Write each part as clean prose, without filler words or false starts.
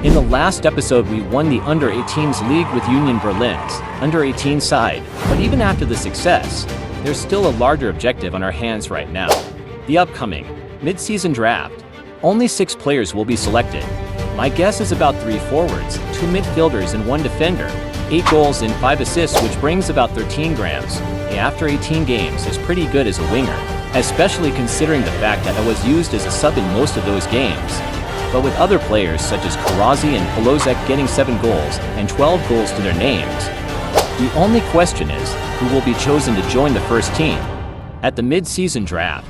In the last episode we won the Under-18s League with Union Berlin's Under-18 side, but even after the success, there's still a larger objective on our hands right now. The upcoming mid-season draft. Only 6 players will be selected. My guess is about 3 forwards, 2 midfielders and 1 defender, 8 goals and 5 assists, which brings about 13 grams. After 18 games is pretty good as a winger, especially considering the fact that I was used as a sub in most of those games. But with other players such as Karazi and Polozek getting 7 goals and 12 goals to their names, the only question is who will be chosen to join the first team at the mid-season draft.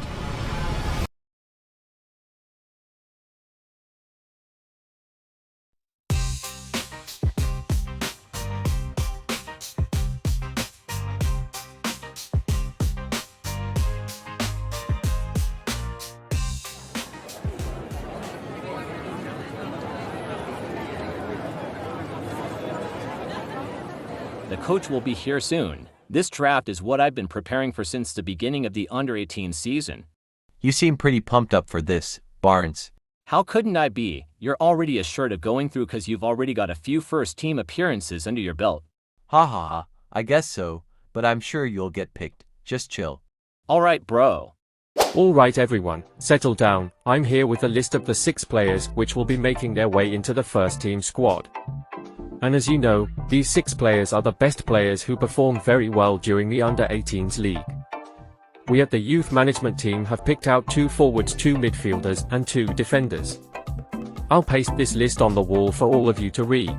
The coach will be here soon. This draft is what I've been preparing for since the beginning of the Under-18 season. You seem pretty pumped up for this, Barnes. How couldn't I be? You're already assured of going through because you've already got a few first-team appearances under your belt. Ha ha ha, I guess so, but I'm sure you'll get picked. Just chill. Alright, bro. Alright everyone, settle down. I'm here with a list of the 6 players which will be making their way into the first-team squad. And as you know, these 6 players are the best players who performed very well during the Under-18s League. We at the youth management team have picked out 2 forwards, 2 midfielders, and 2 defenders. I'll paste this list on the wall for all of you to read.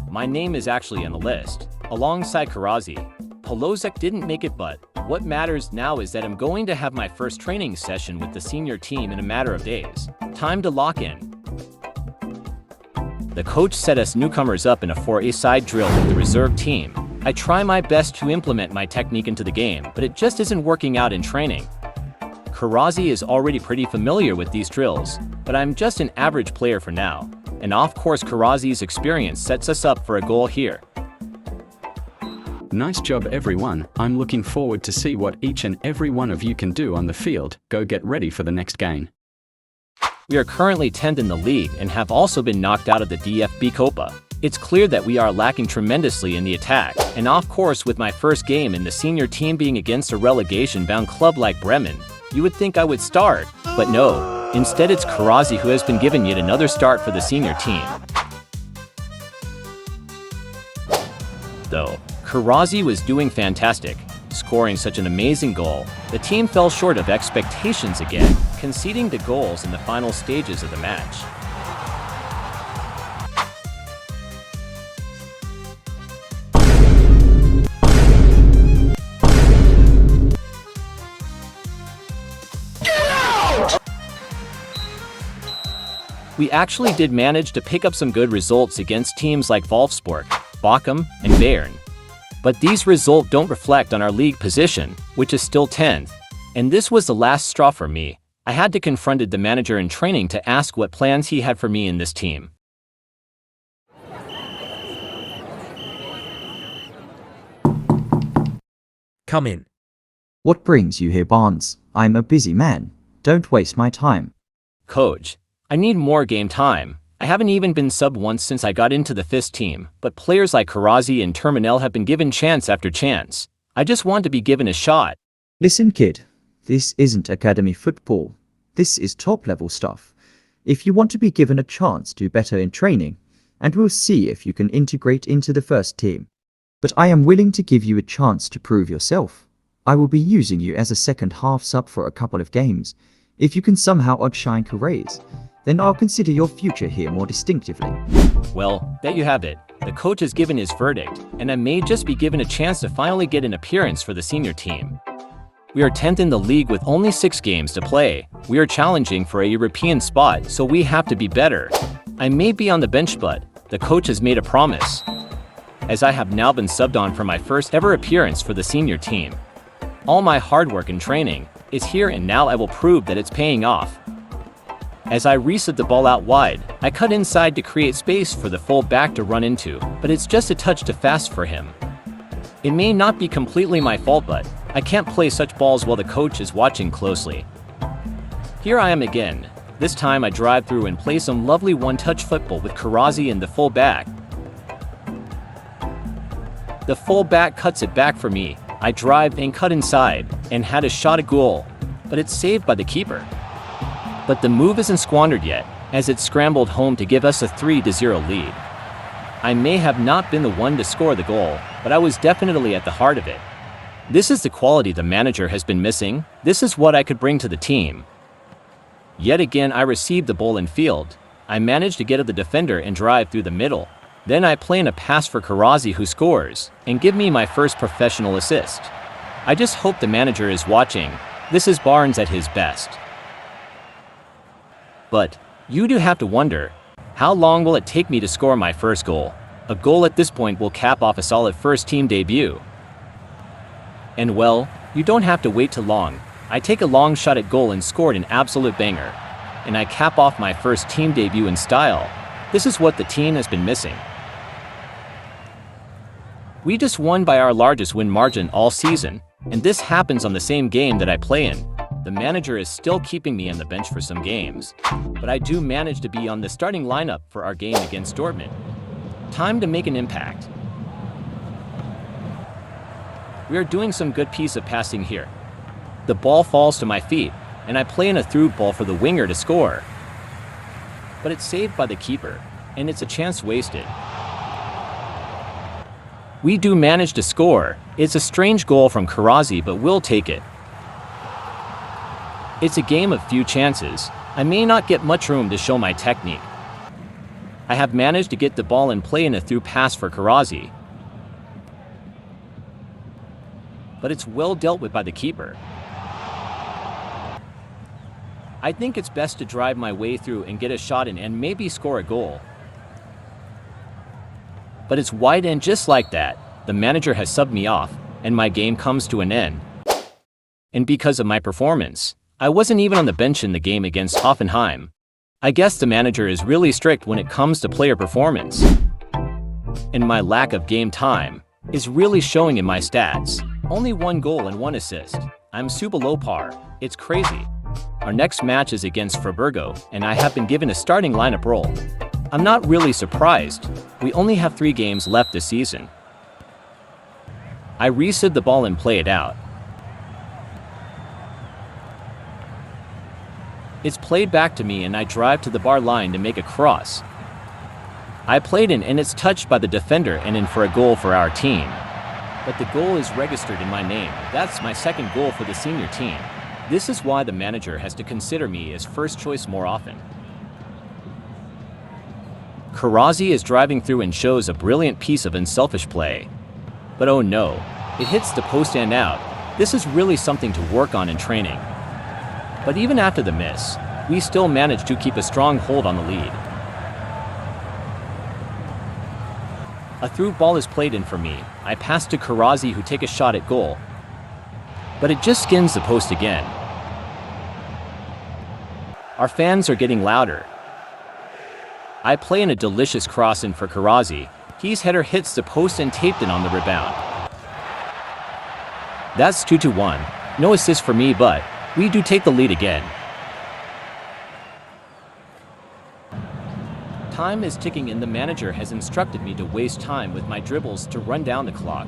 My name is actually on the list, alongside Karazi. Polozek didn't make it, but what matters now is that I'm going to have my first training session with the senior team in a matter of days. Time to lock in. The coach set us newcomers up in a 4-a-side drill with the reserve team. I try my best to implement my technique into the game, but it just isn't working out in training. Karazi is already pretty familiar with these drills, but I'm just an average player for now. And of course Karazi's experience sets us up for a goal here. Nice job everyone, I'm looking forward to see what each and every one of you can do on the field. Go get ready for the next game. We are currently 10th in the league and have also been knocked out of the DFB Copa. It's clear that we are lacking tremendously in the attack, and of course with my first game in the senior team being against a relegation-bound club like Bremen, you would think I would start, but no. Instead it's Karazi who has been given yet another start for the senior team. Though Karazi was doing fantastic, scoring such an amazing goal, the team fell short of expectations again, conceding the goals in the final stages of the match. We actually did manage to pick up some good results against teams like Wolfsburg, Bochum, and Bayern. But these results don't reflect on our league position, which is still 10th. And this was the last straw for me. I had to confront the manager in training to ask what plans he had for me in this team. Come in. What brings you here, Barnes? I'm a busy man. Don't waste my time. Coach, I need more game time. I haven't even been subbed once since I got into the FIS team, but players like Karazi and Terminel have been given chance after chance. I just want to be given a shot. Listen, kid. This isn't academy football. This is top-level stuff. If you want to be given a chance, do better in training, and we'll see if you can integrate into the first team. But I am willing to give you a chance to prove yourself. I will be using you as a second-half sub for a couple of games. If you can somehow outshine Karazi, then I'll consider your future here more distinctively. Well, there you have it. The coach has given his verdict, and I may just be given a chance to finally get an appearance for the senior team. We are 10th in the league with only 6 games to play. We are challenging for a European spot, so we have to be better. I may be on the bench, but the coach has made a promise, as I have now been subbed on for my first ever appearance for the senior team. All my hard work and training is here, and now I will prove that it's paying off. As I reset the ball out wide, I cut inside to create space for the full back to run into, but it's just a touch too fast for him. It may not be completely my fault, but I can't play such balls while the coach is watching closely. Here I am again. This time I drive through and play some lovely one-touch football with Karazi in the full back. The full back cuts it back for me. I drive and cut inside, and had a shot at goal, but it's saved by the keeper. But the move isn't squandered yet, as it scrambled home to give us a 3-0 lead. I may have not been the one to score the goal, but I was definitely at the heart of it. This is the quality the manager has been missing. This is what I could bring to the team. Yet again I received the ball in field. I managed to get at the defender and drive through the middle. Then I play in a pass for Karazi, who scores, and give me my first professional assist. I just hope the manager is watching. This is Barnes at his best. But you do have to wonder, how long will it take me to score my first goal? A goal at this point will cap off a solid first team debut. And well, you don't have to wait too long. I take a long shot at goal and scored an absolute banger. And I cap off my first team debut in style. This is what the team has been missing. We just won by our largest win margin all season, and this happens on the same game that I play in. The manager is still keeping me on the bench for some games, but I do manage to be on the starting lineup for our game against Dortmund. Time to make an impact. We are doing some good piece of passing here. The ball falls to my feet, and I play in a through ball for the winger to score. But it's saved by the keeper, and it's a chance wasted. We do manage to score. It's a strange goal from Karazi, but we'll take it. It's a game of few chances. I may not get much room to show my technique. I have managed to get the ball and play in a through pass for Karazi. But it's well dealt with by the keeper. I think it's best to drive my way through and get a shot in and maybe score a goal. But it's wide, and just like that, the manager has subbed me off, and my game comes to an end. And because of my performance, I wasn't even on the bench in the game against Hoffenheim. I guess the manager is really strict when it comes to player performance. And my lack of game time is really showing in my stats. Only 1 goal and 1 assist. I'm super low par. It's crazy. Our next match is against Freiburg, and I have been given a starting lineup role. I'm not really surprised. We only have 3 games left this season. I receive the ball and play it out. It's played back to me, and I drive to the bar line to make a cross. I played in, and it's touched by the defender and in for a goal for our team. But the goal is registered in my name. That's my second goal for the senior team. This is why the manager has to consider me as first choice more often. Karazi is driving through and shows a brilliant piece of unselfish play. But oh no, it hits the post and out. This is really something to work on in training. But even after the miss, we still manage to keep a strong hold on the lead. A through ball is played in for me. I pass to Karazi, who take a shot at goal. But it just skins the post again. Our fans are getting louder. I play in a delicious cross in for Karazi. His header hits the post and taped in on the rebound. That's 2-1. No assist for me, but we do take the lead again. Time is ticking, and the manager has instructed me to waste time with my dribbles to run down the clock.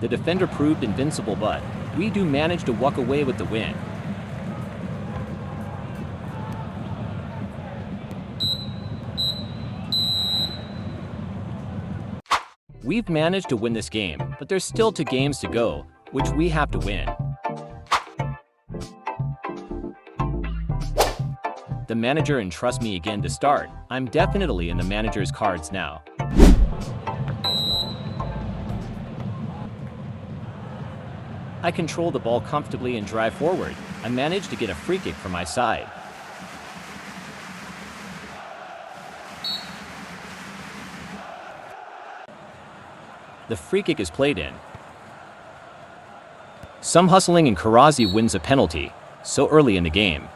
The defender proved invincible, but we do manage to walk away with the win. We've managed to win this game, but there's still 2 games to go, which we have to win. The manager entrusts me again to start. I'm definitely in the manager's cards now. I control the ball comfortably and drive forward. I manage to get a free kick from my side. The free kick is played in. Some hustling, and Karazi wins a penalty so early in the game.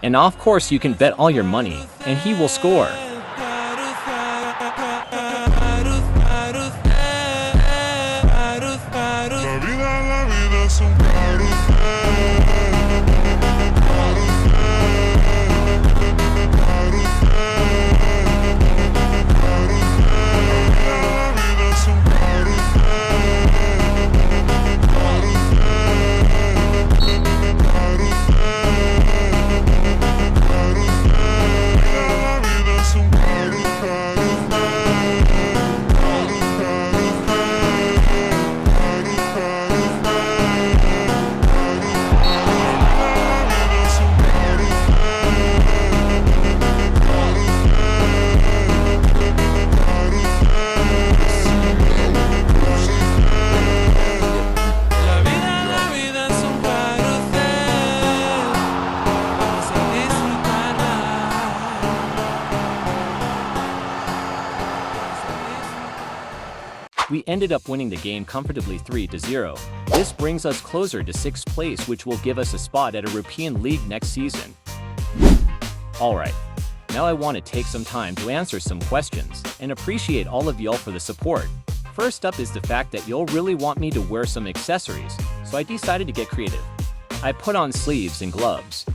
And of course you can bet all your money, and he will score. We ended up winning the game comfortably 3-0. This brings us closer to 6th place, which will give us a spot at a European League next season. Alright, now I want to take some time to answer some questions and appreciate all of y'all for the support. First up is the fact that y'all really want me to wear some accessories, so I decided to get creative. I put on sleeves and gloves.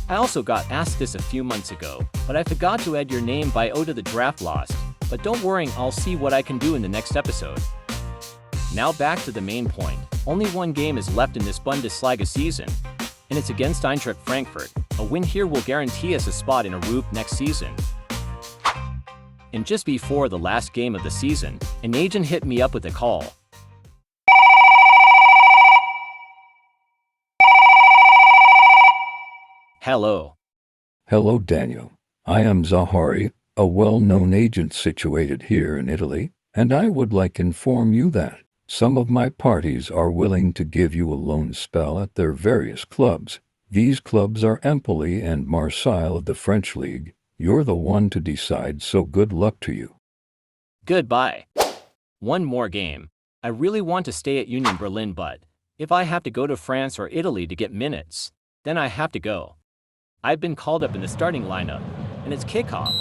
I also got asked this a few months ago, but I forgot to add your name by to the draft lost. But don't worry, I'll see what I can do in the next episode. Now back to the main point. Only one game is left in this Bundesliga season, and it's against Eintracht Frankfurt. A win here will guarantee us a spot in Europa next season. And just before the last game of the season, an agent hit me up with a call. Hello. Hello, Daniel. I am Zahari, a well-known agent situated here in Italy, and I would like to inform you that some of my parties are willing to give you a loan spell at their various clubs. These clubs are Empoli and Marseille of the French League. You're the one to decide, so good luck to you. Goodbye. One more game. I really want to stay at Union Berlin, but if I have to go to France or Italy to get minutes, then I have to go. I've been called up in the starting lineup, and it's kickoff.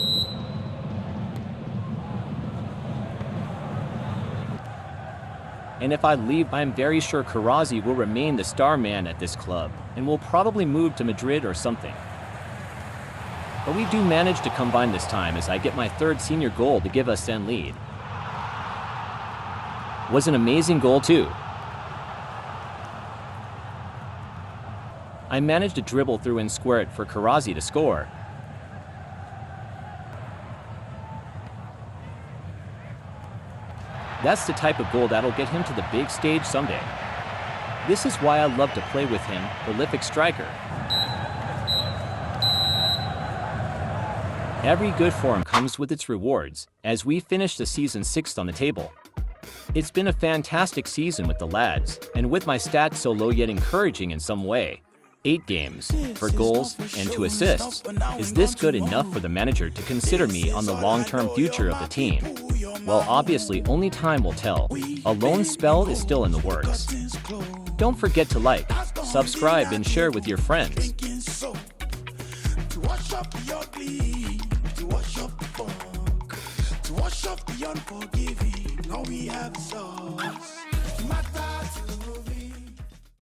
And if I leave, I'm very sure Karazi will remain the star man at this club, and will probably move to Madrid or something. But we do manage to combine this time as I get my third senior goal to give us an lead. Was an amazing goal too. I managed to dribble through and square it for Karazi to score. That's the type of goal that'll get him to the big stage someday. This is why I love to play with him, prolific striker. Every good form comes with its rewards, as we finished the season 6th on the table. It's been a fantastic season with the lads, and with my stats so low yet encouraging in some way. 8 games, for goals and 2 assists. Is this good enough for the manager to consider me on the long-term future of the team? Well, obviously only time will tell. A loan spell is still in the works. Don't forget to like, subscribe and share with your friends. To wash up the ugly, to wash up the funk, to wash up the unforgiving. Now we have the